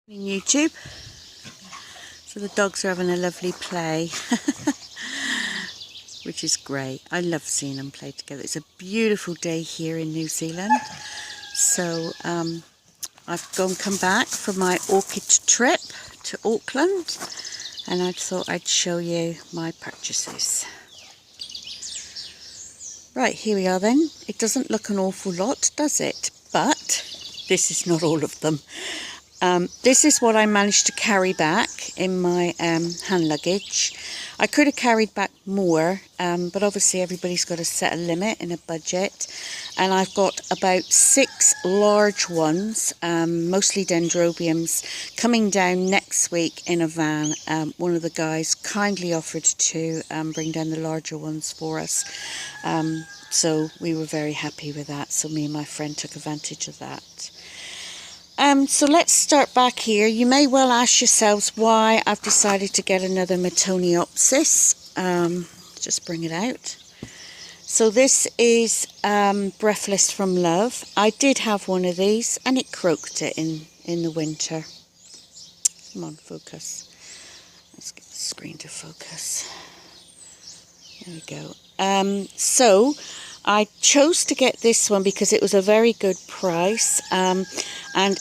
YouTube. So the dogs are having a lovely play, which is great. I love seeing them play together. It's a beautiful day here in New Zealand. So I've come back from my Orchid trip to Auckland, and I thought I'd show you my purchases. Right, here we are then. It doesn't look an awful lot, does it? But this is not all of them. This is what I managed to carry back in my hand luggage. I could have carried back more, but obviously everybody's got to set a limit in a budget. And I've got about 6 large ones, mostly dendrobiums, coming down next week in a van. One of the guys kindly offered to bring down the larger ones for us. So we were very happy with that. So me and my friend took advantage of that. So let's start back here. You may well ask yourselves why I've decided to get another Metoniopsis. Just bring it out. So this is Breathless from Love. I did have one of these and it croaked it in the winter. Come on, focus. Let's get the screen to focus. There we go. So I chose to get this one because it was a very good price, and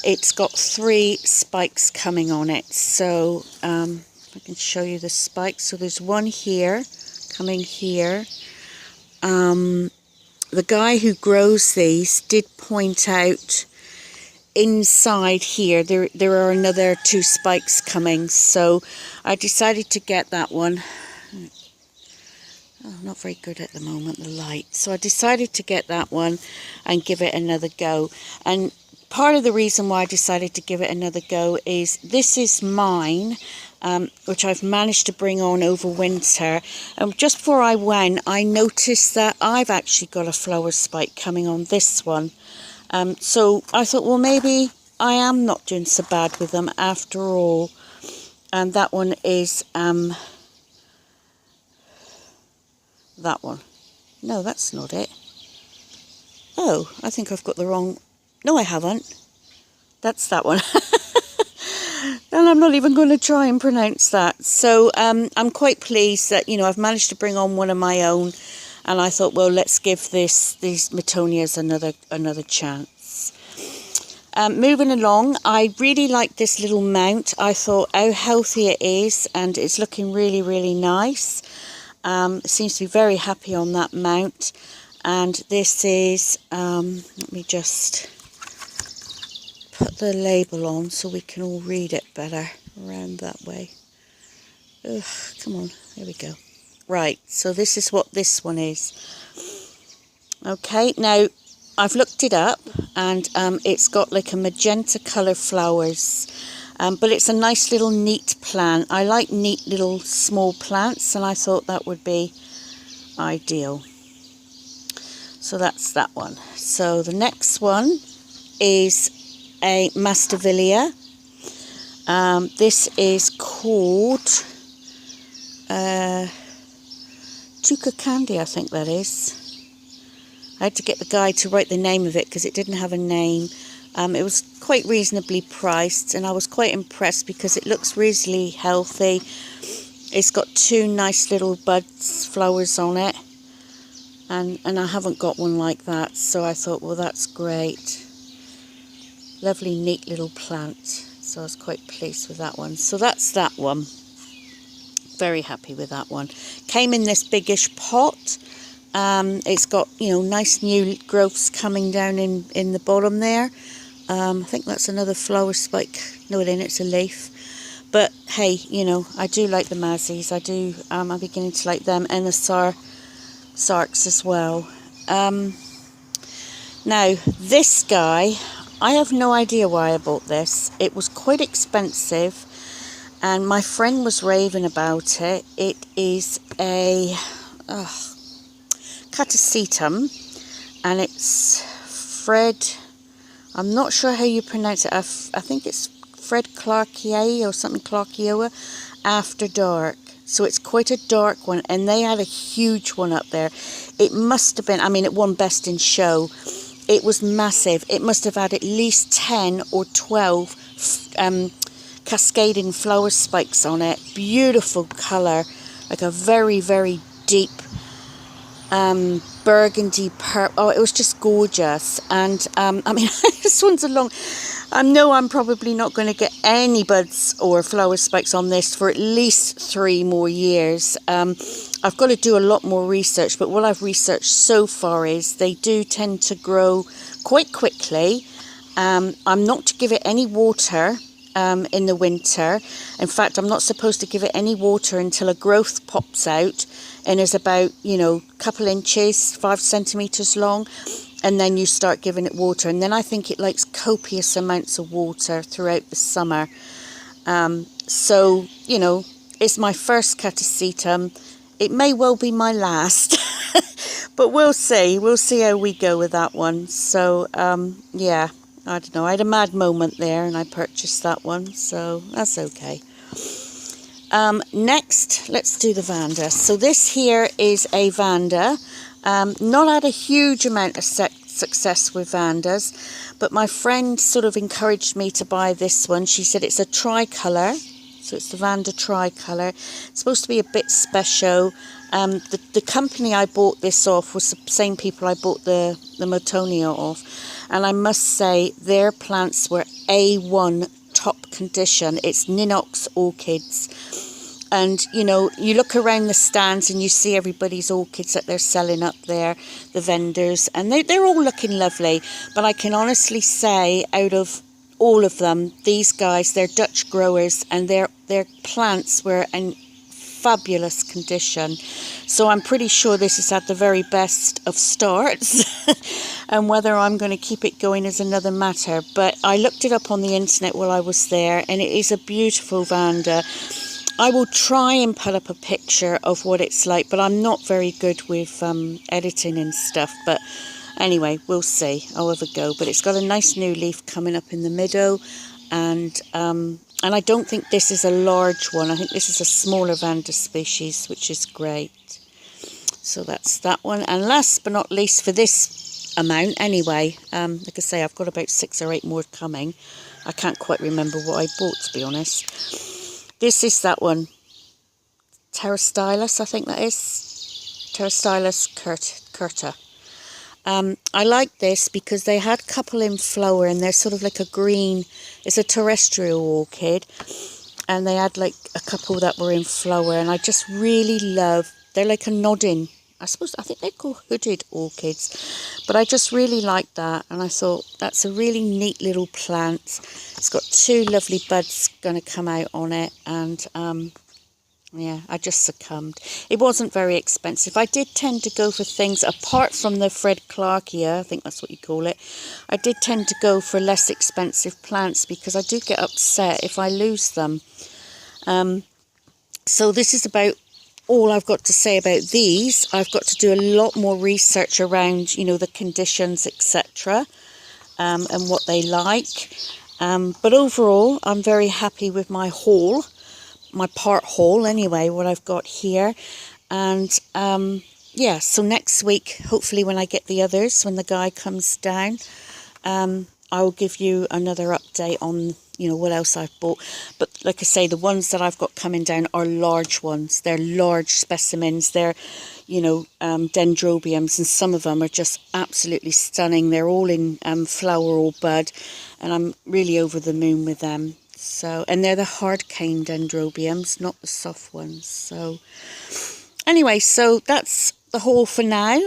it's got 3 spikes coming on it. So I can show you the spikes. So there's one here, coming here. The guy who grows these did point out inside here there are another 2 spikes coming. So I decided to get that one. Oh, not very good at the moment, the light. So I decided to get that one and give it another go. And part of the reason why I decided to give it another go is this is mine, which I've managed to bring on over winter. And just before I went, I noticed that I've actually got a flower spike coming on this one. So I thought, well, maybe I am not doing so bad with them after all. And that one is... that one. No, that's not it. Oh, I think I've got the wrong... No, I haven't. That's that one. And I'm not even going to try and pronounce that. So I'm quite pleased that, you know, I've managed to bring on one of my own. And I thought, well, let's give these Metonias another chance. Moving along, I really like this little mount. I thought how healthy it is, and it's looking really, really nice. It seems to be very happy on that mount. And this is, let me just put the label on so we can all read it better around that way. Ugh, come on, there we go. Right, so this is what this one is. Okay, now I've looked it up, and it's got like a magenta colour flowers. But it's a nice little neat plant. I like neat little small plants, and I thought that would be ideal. So that's that one. So the next one is a Masdevallia. This is called Tuca Candy, I think that is. I had to get the guy to write the name of it because it didn't have a name. It was quite reasonably priced, and I was quite impressed because it looks really healthy. It's got 2 nice little buds, flowers on it, and I haven't got one like that, so I thought, well, that's great. Lovely, neat little plant, so I was quite pleased with that one. So that's that one. Very happy with that one. Came in this biggish pot. It's got, you know, nice new growths coming down in the bottom there. I think that's another flower spike. No, it ain't, it's a leaf. But hey, you know, I do like the Mazzies. I do, I'm beginning to like them, and the Sarks as well. Now, this guy, I have no idea why I bought this. It was quite expensive, and my friend was raving about it. It is a Catasetum, and it's Fred... I'm not sure how you pronounce it. I think it's Fred Clarkier or something, Clarkioa, After Dark. So it's quite a dark one, and they had a huge one up there. It must have been, I mean, it won Best in Show. It was massive. It must have had at least 10 or 12 cascading flower spikes on it. Beautiful colour, like a very, very deep burgundy purple. Oh, it was just gorgeous. And I mean, this one's a long... I know I'm probably not going to get any buds or flower spikes on this for at least 3 more years. I've got to do a lot more research, but what I've researched so far is they do tend to grow quite quickly. I'm not to give it any water in the winter. In fact, I'm not supposed to give it any water until a growth pops out and is about, you know, a couple inches, 5 centimetres long. And then you start giving it water. And then I think it likes copious amounts of water throughout the summer. So, you know, it's my first catasetum. It may well be my last. But we'll see. We'll see how we go with that one. So, yeah, I don't know. I had a mad moment there and I purchased that one. So that's okay. Next, let's do the Vanda. So this here is a Vanda. Not had a huge amount of success with Vandas, but my friend sort of encouraged me to buy this one. She said it's a tricolour, so it's the Vanda tricolour. It's supposed to be a bit special. The company I bought this off was the same people I bought the Motonia off, and I must say their plants were A1 top condition. It's Ninox orchids. And, you know, you look around the stands and you see everybody's orchids that they're selling up there, the vendors, and they're all looking lovely. But I can honestly say, out of all of them, these guys, they're Dutch growers, and their plants were in fabulous condition. So I'm pretty sure this has had the very best of starts. And whether I'm going to keep it going is another matter. But I looked it up on the internet while I was there, and it is a beautiful Vanda. I will try and put up a picture of what it's like, but I'm not very good with editing and stuff. But anyway, we'll see. I'll have a go. But it's got a nice new leaf coming up in the middle, and I don't think this is a large one. I think this is a smaller Vanda species, which is great. So that's that one. And last but not least, for this amount anyway, like I say, I've got about 6 or 8 more coming. I can't quite remember what I bought, to be honest. This is that one, Pterostylus, I think that is, Pterostylus curta. I like this because they had a couple in flower and they're sort of like a green, it's a terrestrial orchid, and they had like a couple that were in flower, and I just really love, they're like a nodding, I think they're called hooded orchids, but I just really like that, and I thought that's a really neat little plant. It's got 2 lovely buds going to come out on it, and yeah, I just succumbed. It wasn't very expensive. I did tend to go for things, apart from the Fred Clarkia, I think that's what you call it, I did tend to go for less expensive plants because I do get upset if I lose them. So this is about all I've got to say about these. I've got to do a lot more research around, you know, the conditions, etc., and what they like. But overall, I'm very happy with my haul, my part haul anyway, what I've got here. And yeah, so next week, hopefully when I get the others, when the guy comes down, I will give you another update on, you know, what else I've bought. But like I say, the ones that I've got coming down are large ones. They're large specimens. They're, you know, dendrobiums, and some of them are just absolutely stunning. They're all in flower or bud, and I'm really over the moon with them. So, and they're the hard cane dendrobiums, not the soft ones. So anyway, so that's the haul for now.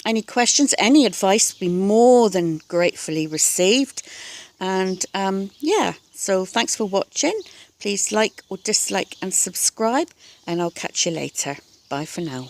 Any questions, any advice would be more than gratefully received. And yeah, so thanks for watching. Please like or dislike and subscribe, and I'll catch you later. Bye for now.